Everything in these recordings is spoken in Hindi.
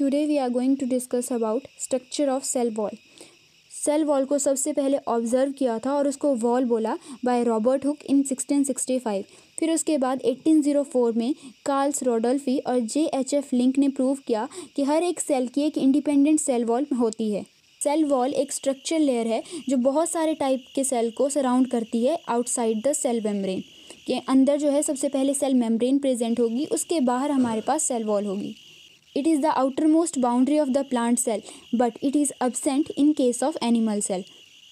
Today we are going to discuss about structure of cell wall. Cell wall को सबसे पहले ऑब्जर्व किया था और उसको वॉल बोला बाय रॉबर्ट हुक इन 1665। फिर उसके बाद 1804 में कार्ल्स रोडोल्फी और JHF लिंक ने प्रूव किया कि हर एक सेल की एक इंडिपेंडेंट सेल वॉल होती है। सेल वॉल एक स्ट्रक्चर लेयर है जो बहुत सारे टाइप के सेल को सराउंड करती है आउटसाइड द सेल मेम्ब्रेन। के अंदर जो है सबसे पहले सेल मेम्ब्रेन प्रेजेंट होगी, उसके बाहर हमारे पास सेल वॉल होगी। It is the outermost boundary of the plant cell, but it is absent in case of animal cell.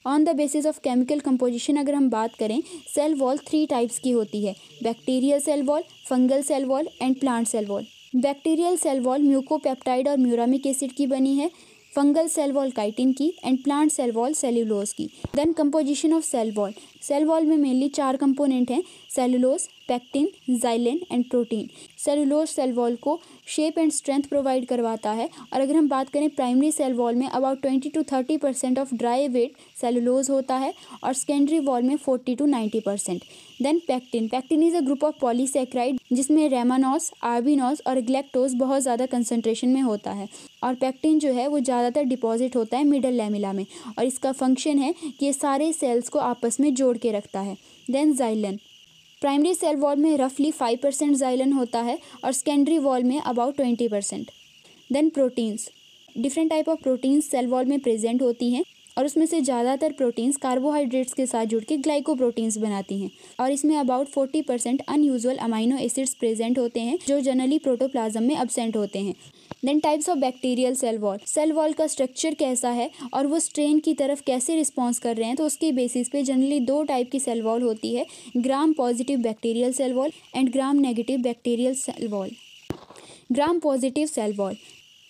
On the basis of chemical composition अगर हम बात करें, सेल वॉल 3 टाइप्स की होती है, bacterial cell wall, fungal cell wall and plant cell wall. Bacterial cell wall mucopeptide और म्यूरामिक एसिड की बनी है, फंगल सेल वॉल काइटिन की and plant cell wall cellulose की। Then composition of cell wall. Cell wall में मेनली 4 कंपोनेंट हैं, cellulose, pectin, xylan and protein. Cellulose cell wall को शेप एंड स्ट्रेंथ प्रोवाइड करवाता है। और अगर हम बात करें प्राइमरी सेल वॉल में about 20 to 30% of dry weight cellulose होता है और सेकेंडरी वॉल में 40 to 90%। Then pectin is a group of polysaccharide जिसमें रेमानोस, आर्बिनोस और ग्लैक्टोज बहुत ज़्यादा कंसंट्रेशन में होता है। और पैक्टिन जो है वो ज़्यादातर डिपॉजिट होता है मिडल लैमिला में और इसका फंक्शन है कि ये सारे सेल्स को आपस में जोड़ के रखता है। Then xylan. Primary cell wall में रफली 5% जाइलन होता है और सेकेंडरी वॉल में about 20%। Then proteins. Different type of proteins cell wall में प्रेजेंट होती हैं और उसमें से ज़्यादातर प्रोटीन्स कार्बोहाइड्रेट्स के साथ जुड़ के ग्लाइकोप्रोटीन्स बनाती हैं और इसमें about 40% unusual amino acids present होते हैं जो जनरली प्रोटोप्लाज्म में एब्सेंट होते हैं। Then types of bacterial cell wall. Cell wall का स्ट्रक्चर कैसा है और वो स्ट्रेन की तरफ कैसे रिस्पॉन्स कर रहे हैं, तो उसके बेसिस पे जनरली 2 टाइप की सेल वॉल होती है, gram positive bacterial cell wall and gram negative bacterial cell wall. Gram positive cell wall.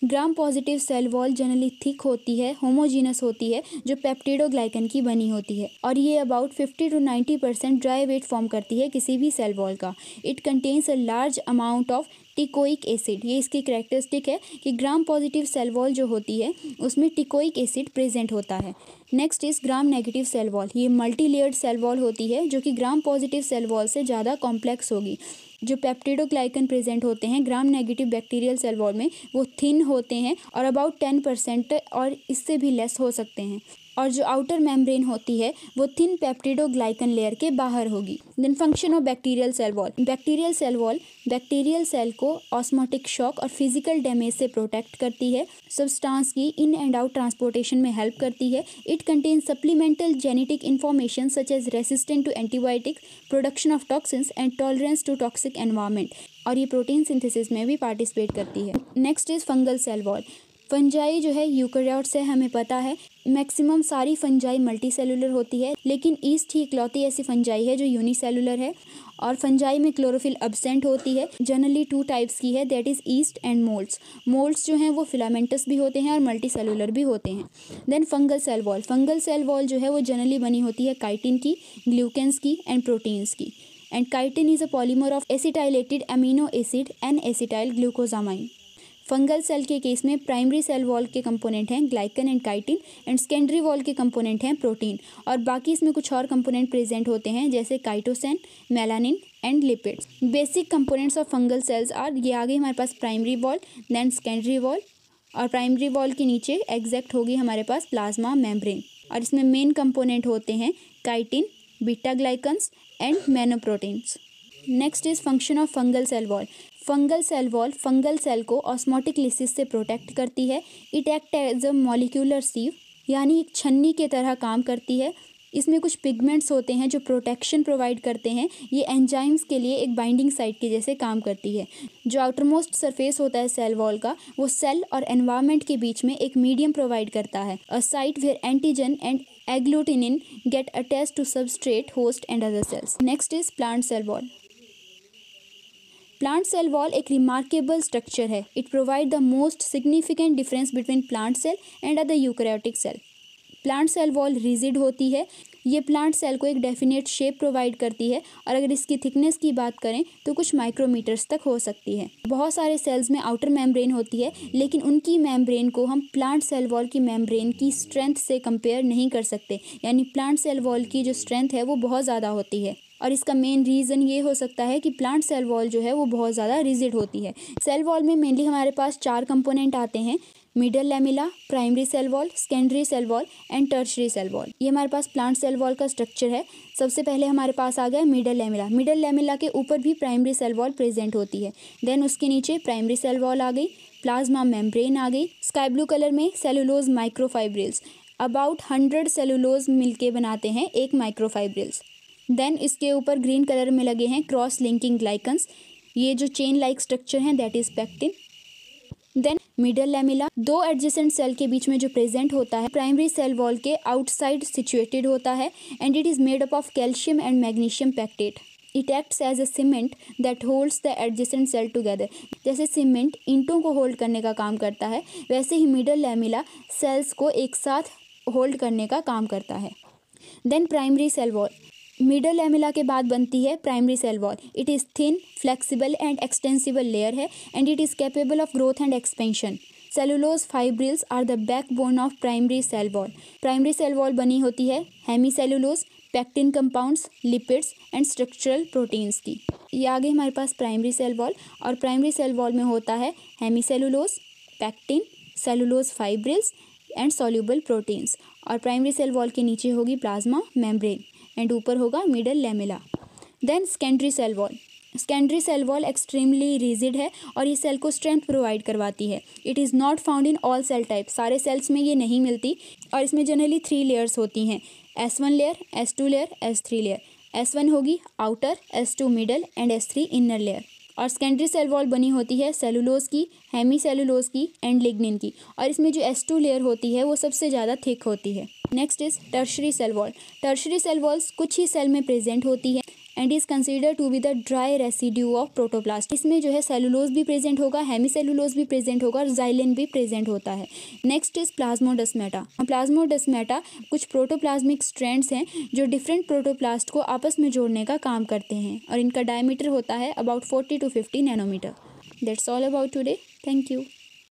Gram positive cell wall generally thick होती है, होमोजीनस होती है, जो पेप्टिडोग्लाइकन की बनी होती है और ये about 50 to 90% dry weight form करती है किसी भी सेल वॉल का। It contains a large amount of teichoic acid. ये इसकी कैरेक्टरिस्टिक है कि ग्राम पॉजिटिव सेल वॉल जो होती है उसमें टिकोइक एसिड प्रेजेंट होता है। Next is gram negative cell wall. ये मल्टी लेयर्ड सेल वॉल होती है जो कि ग्राम पॉजिटिव सेल वॉल से ज़्यादा कॉम्प्लेक्स होगी। जो पेप्टिडोग्लाइकन प्रेजेंट होते हैं gram negative bacterial cell wall में वो थिन होते हैं और अबाउट 10% और इससे भी लेस हो सकते हैं और जो आउटर मेम्ब्रेन होती है वो थिन पेप्टिडोग्लाइकन लेयर के बाहर होगी। Then function of bacterial cell wall. Bacterial cell wall bacterial cell को ऑस्मोटिक शॉक और फिजिकल डैमेज से प्रोटेक्ट करती है, सब्सटेंस की इन एंड आउट ट्रांसपोर्टेशन में हेल्प करती है। It contains supplemental genetic information such as resistant to antibiotic, production of toxins and tolerance to toxic environment और ये प्रोटीन सिंथेसिस में भी पार्टिसिपेट करती है। Next is fungal cell wall. Fungi जो है यूकेरियोट्स है, हमें पता है मैक्सिमम सारी फंजाई मल्टी सेलुलर होती है, लेकिन ईस्ट ही इकलौती ऐसी फंजाई है जो यूनिसेलुलर है और फंजाई में क्लोरोफिल एब्सेंट होती है। जनरली 2 टाइप्स की है, that is east and moulds. Moulds जो हैं वो फिलामेंटस भी होते हैं और मल्टी सेलुलर भी होते हैं। Then fungal cell wall. Fungal cell wall जो है वो जनरली बनी होती है काइटिन की, ग्लूकेंस की एंड प्रोटीन्स की and chitin is a polymer of acetylated amino acid N acetyl glucosamine. Fungal cell के केस में प्राइमरी सेल वॉल के कंपोनेंट हैं glycan and chitin and secondary wall के कंपोनेंट हैं प्रोटीन और बाकी इसमें कुछ और कंपोनेंट प्रेजेंट होते हैं जैसे chitosan, melanin and lipids. Basic components of fungal cells are, ये आगे हमारे पास primary wall, then secondary wall और प्राइमरी वॉल के नीचे एग्जैक्ट होगी हमारे पास प्लाज्मा मेम्ब्रेन और इसमें मेन कंपोनेंट होते हैं chitin, beta glycans and mannoproteins. Next is function of fungal cell wall. Fungal cell wall fungal cell को ऑस्मोटिक लिसिस से प्रोटेक्ट करती है। It act as a molecular sieve, यानी एक छन्नी के तरह काम करती है। इसमें कुछ पिगमेंट्स होते हैं जो प्रोटेक्शन प्रोवाइड करते हैं। ये एंजाइम्स के लिए एक बाइंडिंग साइट के जैसे काम करती है। जो आउटरमोस्ट सरफेस होता है सेल वॉल का वो सेल और एनवायरनमेंट के बीच में एक मीडियम प्रोवाइड करता है, a site where antigen and agglutinin get attached to substrate, host and other cells. Next is plant cell wall. Plant cell wall एक रिमार्केबल स्ट्रक्चर है। It provide the most significant difference between plant cell and other eukaryotic cell. Plant cell wall rigid होती है। ये प्लांट सेल को एक डेफिनेट शेप प्रोवाइड करती है और अगर इसकी थिकनेस की बात करें तो कुछ माइक्रोमीटर्स तक हो सकती है। बहुत सारे सेल्स में आउटर मेम्ब्रेन होती है, लेकिन उनकी मेम्ब्रेन को हम प्लांट सेल वॉल की मेम्ब्रेन की स्ट्रेंथ से कंपेयर नहीं कर सकते, यानी प्लांट सेल वॉल की जो स्ट्रेंथ है वो बहुत ज़्यादा होती है। और इसका मेन रीज़न ये हो सकता है कि प्लांट सेल वॉल जो है वो बहुत ज़्यादा रिजिड होती है। सेल वॉल में मेनली हमारे पास 4 कंपोनेंट आते हैं, middle lamella, primary cell wall, secondary cell wall and tertiary cell wall. ये हमारे पास प्लांट सेल वॉल का स्ट्रक्चर है। सबसे पहले हमारे पास आ गया मिडल लैमेला। मिडल लैमेला के ऊपर भी प्राइमरी सेल वॉल प्रेजेंट होती है। देन उसके नीचे प्राइमरी सेल वॉल आ गई, प्लाज्मा मेम्ब्रेन आ गई, स्काई ब्लू कलर में सेलुलोज माइक्रोफाइब्रिल्स, अबाउट 100 सेलुलोज मिलके बनाते हैं एक माइक्रोफाइब्रिल्स। देन इसके ऊपर ग्रीन कलर में लगे हैं क्रॉस लिंकिंग ग्लाइकन्स, ये जो चेन लाइक स्ट्रक्चर हैं that is pectin. Then middle lamella 2 adjacent cell के बीच में जो प्रेजेंट होता है, प्राइमरी सेल वॉल के आउटसाइड सिचुएटेड होता है and it is made up of calcium and magnesium pectate. It acts as a cement that holds the adjacent cell together. जैसे सीमेंट ईंटों को होल्ड करने का काम करता है, वैसे ही मिडल लैमेला सेल्स को एक साथ होल्ड करने का काम करता है। Then primary cell wall, middle lamella के बाद बनती है primary cell wall. It is thin, flexible and extensible layer है and it is capable of growth and expansion. Cellulose fibrils are the backbone of primary cell wall. Primary cell wall बनी होती है hemicellulose, pectin compounds, lipids and structural proteins की। ये आगे हमारे पास प्राइमरी सेल वॉल, और प्राइमरी सेल वॉल में होता है hemicellulose, pectin, cellulose fibrils and soluble proteins. और प्राइमरी सेल वॉल के नीचे होगी प्लाज्मा मेम्ब्रेन एंड ऊपर होगा middle lamella. Then secondary cell wall. Secondary cell wall extremely rigid है और ये सेल को स्ट्रेंथ प्रोवाइड करवाती है। It is not found in all cell type, सारे सेल्स में ये नहीं मिलती और इसमें जनरली 3 लेयर्स होती हैं, S1 layer, S2 layer, S3 layer. S1 होगी outer, S2 middle and S3 inner layer. और सेकेंडरी सेल वॉल बनी होती है सेलुलोज की, हेमी सेलुलोज की एंड लिग्निन की, और इसमें जो S2 लेयर होती है वो सबसे ज़्यादा थिक होती है। Next is tertiary cell wall. Tertiary cell walls कुछ ही सेल में प्रेजेंट होती है and is consider to be the dry residue of protoplast. इसमें जो है सेलुलोज भी प्रेजेंट होगा, हेमी सेलुलोज भी प्रेजेंट होगा और जाइलिन भी प्रेजेंट होता है। Next is plasmodesmata. प्लाज्मोडेस्माटा कुछ प्रोटोप्लाज्मिक स्ट्रैंड्स हैं जो डिफरेंट प्रोटोप्लास्ट को आपस में जोड़ने का काम करते हैं और इनका डायमीटर होता है about 40 to 50 nanometre. That's all about today. Thank you.